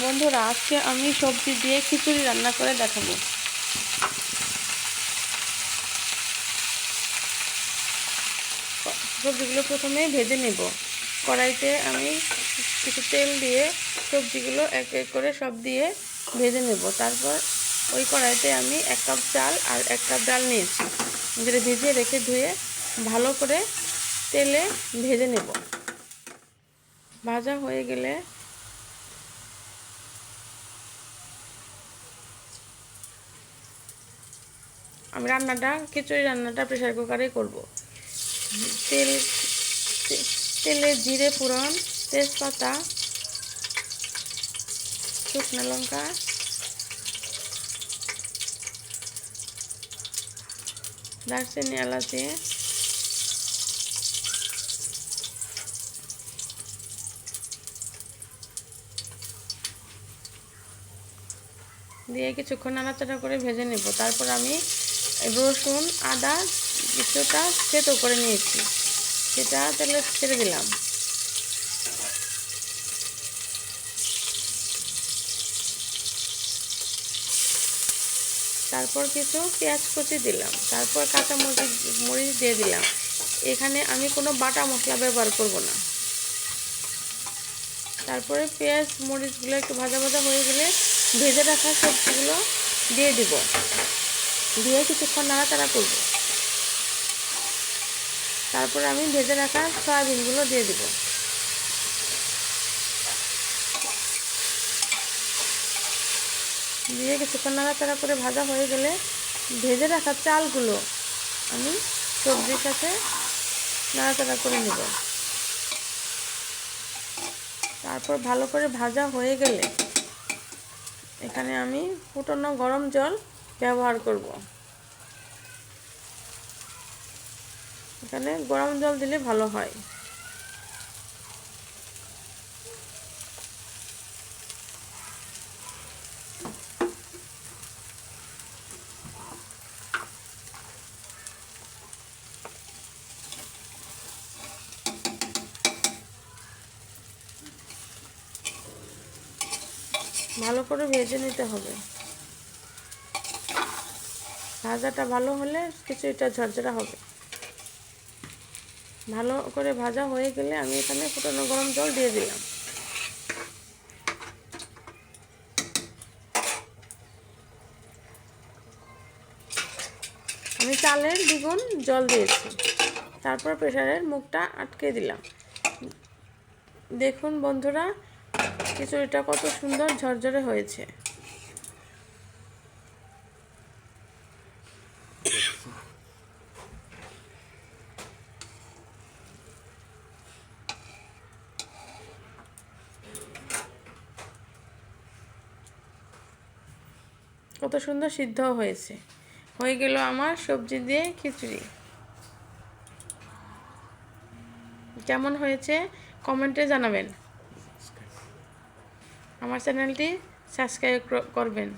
বন্ধুরা, আজকে আমি সবজি দিয়ে খিচুড়ি রান্না করে দেখাবো। সবজিগুলো প্রথমে ভেজে নেব। কড়াইতে আমি কিছু তেল দিয়ে সবজিগুলো এক এক করে সব দিয়ে ভেজে নেব। তারপর ওই কড়াইতে আমি 1 কাপ চাল আর 1 কাপ ডাল নিয়েছি, যেটা ভিজিয়ে রেখে ধুয়ে ভালো করে তেলে ভেজে নেব। ভাজা হয়ে গেলে আমি খিচুড়ি রান্নাটা প্রেসার কুকারে করব। তেলে জিরে ফোড়ন, তেজপাতা, শুকনো লঙ্কা, দারচিনি, এলাচি, দিয়ে কিছুক্ষণ নাড়াচাড়া করে ভেজে নেব। তারপর আমি রসুন, আদা কিছুটা থেতো করে নিয়েছি, সেটা তেলে ছেড়ে দিলাম। তারপর কিছু পেঁয়াজ কুচি দিলাম, তারপর কাঁচা মরিচ দিয়ে দিলাম। এখানে আমি কোনো বাটা মশলা ব্যবহার করব না। তারপরে পেঁয়াজ মরিচগুলো একটু ভাজা ভাজা হয়ে গেলে ভেজে রাখা সবজিগুলো দিয়ে দিব, দিয়ে কিছুক্ষণ নাড়াচাড়া করব। তারপরে আমি ভেজে রাখা সয়াবিনগুলো দিয়ে দিব। দিয়ে কিছুক্ষণ নাড়াচাড়া করে ভাজা হয়ে গেলে ভেজে রাখা চালগুলো আমি সবজির সাথে নাড়াচাড়া করে নেব। তারপর ভালো করে ভাজা হয়ে গেলে এখানে আমি ফুটানো গরম জল ব্যবহার করব। এখানে গরম জল দিলে ভালো হয়। ভালো করে ভেজে নিতে হবে। ভাজাটা ভালো হলে খিচুড়িটা ঝরঝরা হবে। ভালো করে ভাজা হয়ে গেলে আমি এখানে ফুটানো গরম জল দিয়ে দিলাম। আমি চালের দ্বিগুণ জল দিয়েছি। তারপর প্রেসারের মুখটা আটকে দিলাম। দেখুন বন্ধুরা, খিচুড়িটা কত সুন্দর ঝরঝরে হয়েছে। কত সুন্দর সিদ্ধ হয়েছে। হয়ে গেল আমার সবজি দিয়ে খিচুড়ি। কেমন হয়েছে কমেন্টে জানাবেন। আমার চ্যানেলটি সাবস্ক্রাইব করবেন।